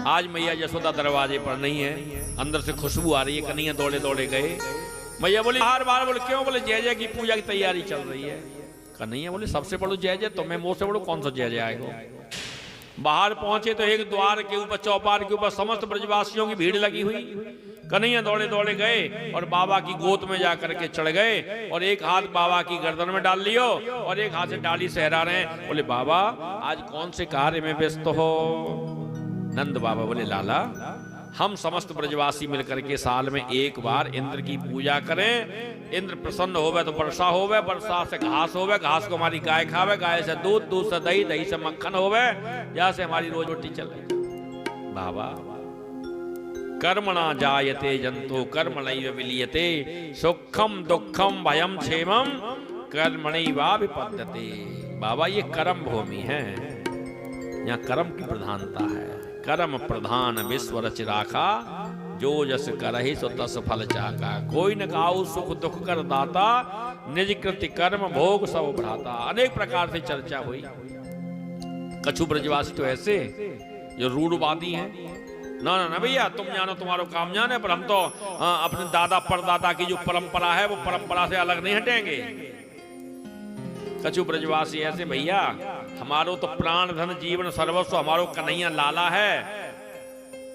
आज मैया यशोदा दरवाजे पर नहीं है, अंदर से खुशबू आ रही है, कन्हैया दौड़े दौड़े गए। मैया बोली बार बार, बोले क्यों? बोले जय जय की पूजा की तैयारी चल रही है। कन्हैया बोले सबसे बड़ो जय जय, तुम्हें मुंह से बड़ो कौन सा जय जय आएगा? बाहर पहुंचे तो एक द्वार के ऊपर, चौपार के ऊपर समस्त ब्रजवासियों की भीड़ लगी हुई। कन्हैया दौड़े दौड़े गए और बाबा की गोद में जाकर के चढ़ गए और एक हाथ बाबा की गर्दन में डाल लियो और एक हाथ से डाली सहरा रहे। बोले बाबा आज कौन से कार्य में व्यस्त हो? नंद बाबा बोले लाला, हम समस्त ब्रजवासी मिलकर के साल में एक बार इंद्र की पूजा करें। इंद्र प्रसन्न होवे तो वर्षा होवे, वर्षा से घास होवे, घास को हमारी गाय खावे, गाय से दूध, दूध से दही, दही से मक्खन होवे, जैसे हमारी रोज रोटी चले। बाबा कर्मणा जायते जंतु कर्मणैव विलीयते, सुखम दुखम भयम क्षेमम कर्मणैवा विपद्यते। बाबा ये कर्म भूमि है, यहाँ कर्म की प्रधानता है। कर्म प्रधान विश्व रच राखा, जो जस करहि सो तस फल चाका। कोई न काऊ सुख दुख कर दाता, निज कृति कर्म भोग सब भ्राता। अनेक प्रकार से चर्चा हुई। कछु ब्रजवासी तो ऐसे जो रूढ़वादी हैं, ना ना ना भैया तुम जानो तुम्हारो काम जाने, पर हम तो अपने दादा परदादा की जो परंपरा है वो परंपरा से अलग नहीं हटेंगे। कछु ब्रजवासी ऐसे, भैया हमारो तो प्राण धन जीवन सर्वस्व हमारो कन्हैया लाला है,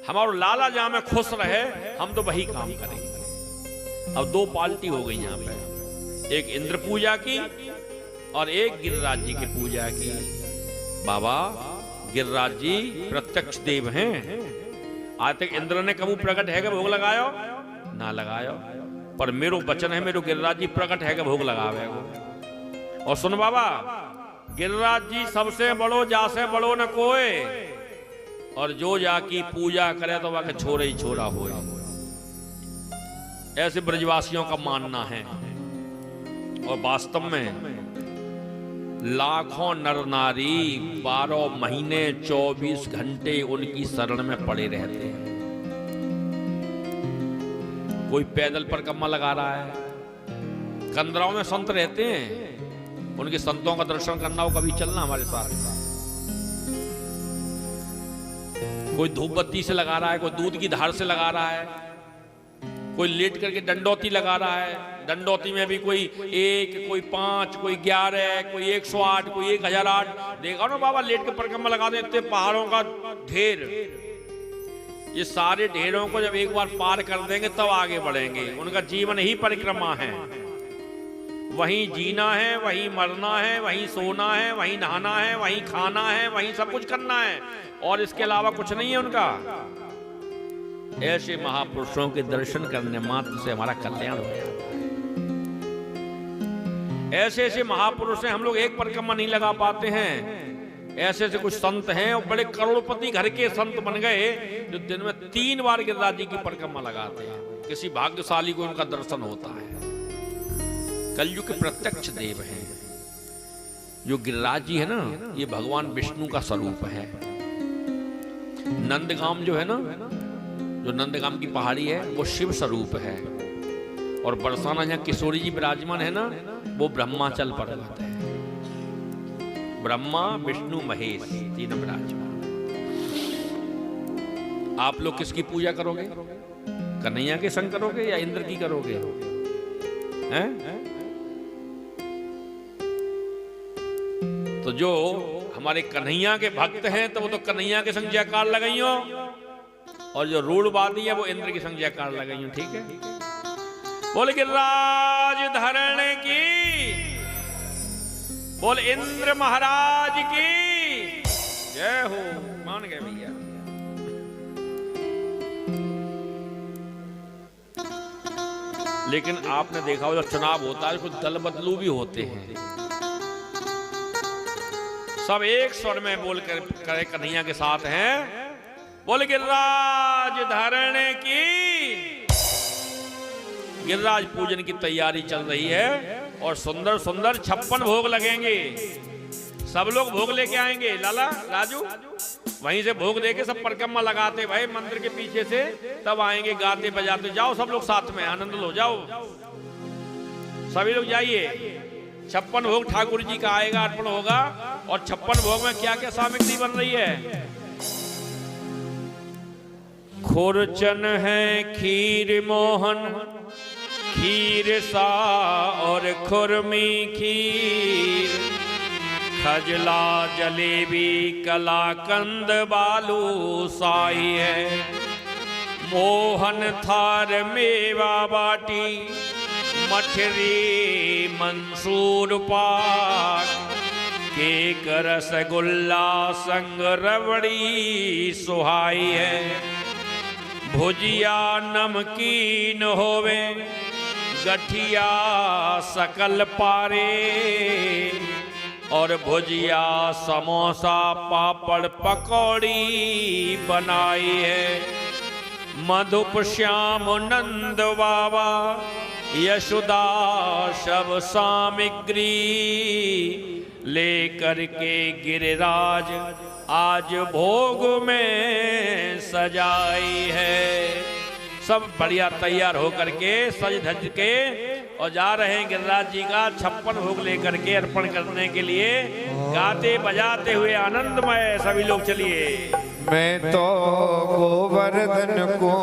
हमारो लाला जहां में खुश रहे हम तो वही काम करेंगे। अब दो पार्टी हो गई यहाँ पे, एक इंद्र पूजा की और एक गिरिराज जी की पूजा की। बाबा गिरिराज जी प्रत्यक्ष देव हैं, आज तक इंद्र ने कबू प्रकट है कि भोग लगायो ना लगायो, पर मेरो वचन है, मेरो गिरिराज जी प्रकट है कि भोग लगावे। और सुन बाबा, गिरिराज जी सबसे बड़ो जासे बड़ो न कोई, और जो जाकी पूजा करे तो वह छोरे ही छोरा हो। ऐसे ब्रजवासियों का मानना है। और वास्तव में लाखों नर नारी 12 महीने 24 घंटे उनकी शरण में पड़े रहते हैं। कोई पैदल परिक्रमा लगा रहा है, कंदराओं में संत रहते हैं, उनके संतों का दर्शन करना हो, कभी चलना हमारे साथ। कोई धूप बत्ती से लगा रहा है, कोई दूध की धार से लगा रहा है, कोई लेट करके डंडौती लगा रहा है। डंडौती में भी कोई 1, कोई 5, कोई 11, कोई 108, कोई 1008। देखा ना बाबा, लेट के परिक्रमा लगा देते, पहाड़ों का ढेर। ये सारे ढेरों को जब एक बार पार कर देंगे तब आगे बढ़ेंगे। उनका जीवन ही परिक्रमा है, वहीं जीना है, वहीं मरना है, वहीं सोना है, वहीं नहाना है, वहीं खाना है, वहीं सब कुछ करना है, और इसके अलावा कुछ नहीं है उनका। ऐसे महापुरुषों के दर्शन करने मात्र से हमारा कल्याण हो जाता है। ऐसे ऐसे महापुरुष हैं, हम लोग एक परिक्रमा नहीं लगा पाते हैं। ऐसे ऐसे कुछ संत हैं और बड़े करोड़पति घर के संत बन गए जो दिन में 3 बार गिरिराज जी की परिक्रमा लगाते हैं। किसी भाग्यशाली को उनका दर्शन होता है। कलयुग के प्रत्यक्ष देव हैं जो गिरिराज जी है ना, ये भगवान विष्णु का स्वरूप है। नंदगाम जो है ना, जो नंदगाम की पहाड़ी है वो शिव स्वरूप है, और बरसाना जहां किशोरी जी विराजमान है ना, वो ब्रह्माचल पर्वत है। ब्रह्मा विष्णु महेश तीनों विराजमान। आप लोग किसकी पूजा करोगे? कन्हैया के संग करोगे या इंद्र की करोगे? हैं? तो जो हमारे कन्हैया के भक्त हैं तो वो तो कन्हैया के संग जयकार लगाइयो, और जो रूढ़वादी है वो इंद्र के संग जयकार लगाइयो। ठीक है? बोल गिरिराज धरण की, बोल इंद्र महाराज की जय हो। मान गए भैया। लेकिन आपने देखा हो जब चुनाव होता है कुछ दल बदलू भी होते हैं, सब एक स्वर में बोल कर करे कन्हैया के साथ हैं। बोल गिरिराज धरण की। गिरिराज पूजन की तैयारी चल रही है और सुंदर सुंदर 56 भोग लगेंगे। सब लोग भोग लेके आएंगे। लाला राजू वहीं से भोग देके सब परिक्रमा लगाते भाई मंदिर के पीछे से, तब आएंगे गाते बजाते। जाओ सब लोग साथ में आनंद लो, जाओ सभी लोग जाइए। 56 भोग ठाकुर जी का आएगा, अर्पण होगा। और 56 भोग में क्या क्या सामग्री बन रही है? खुरचन है खीर मोहन, खीर सा और खुरमी खीर, खजला जलेबी कलाकंद बालू साई है। मोहन थार मेवा बाटी, मठरी मंसूर पाक, केक रसगुल्ला संग रबड़ी सुहाई है। भुजिया नमकीन होवे, गठिया सकल पारे, और भुजिया समोसा पापड़ पकौड़ी बनाई है। मधुप श्याम नंद बाबा यशोदा सब सामग्री, लेकर के गिरिराज आज भोग में सजाई है। सब बढ़िया तैयार होकर के सज धज के और जा रहे हैं गिरिराज जी का 56 भोग लेकर के अर्पण करने के लिए, गाते बजाते हुए आनंदमय सभी लोग चलिए। मैं तो गोवर्धन को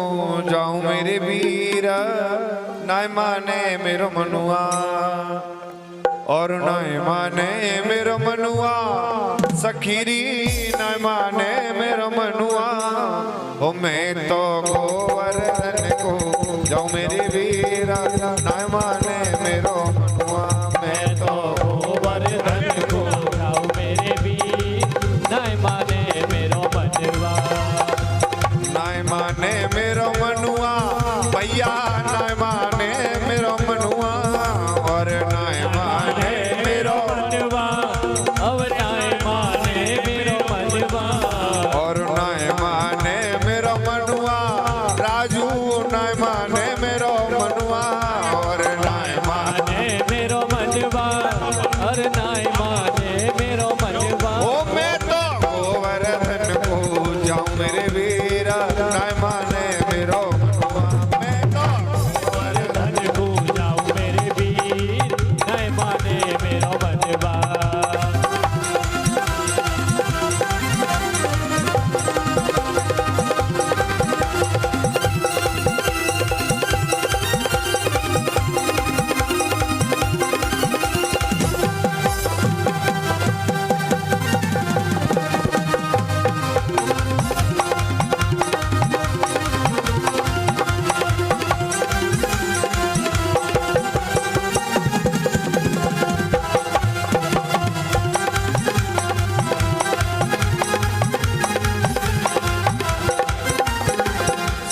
जाऊं मेरे वीर, नाय माने मेरो मनुआ, और नाय माने मेरो मनुआ, सखीरी नाय माने मेरो मनुआ। ओ मैं तो गोवर्धन को जाऊं मेरे वीर, नाय माने मेरो मनुआ। मैं तो गोवर्धन को जाऊं मेरे वीर, नाय माने मेरो मनवा। नाय माने मेरो मनुआ, भैया नाय माने मेरो मनुआ, और नाय माने मेरो मनवा, और नाय माने मेरो मनवा, और नाय माने मेरो मनुआ। राजू नाय माने मेरो मनुआ, और नाय माने मेरो मनवा, और नाय माने मेरो मनवा। ओ मैं तो गोवर्धन को जाऊं मेरे वीर, नाय माने मेरो मनुआ। मैं तो गोवर्धन को जाऊं मेरे वीर, नाय माने मेरो मनवा।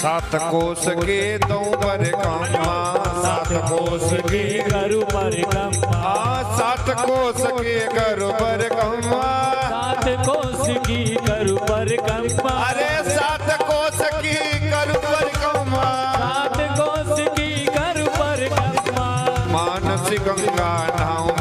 सात कोस के दो पर कम्मा, सात कोस के करू पर कम्मा, सात कोस के करू पर कम्मा। सात कोस की करू पर कम्मा, अरे सात कोस की करू पर कम्मा। सात कोस की करू पर कम्मा। मानस गंगा नाव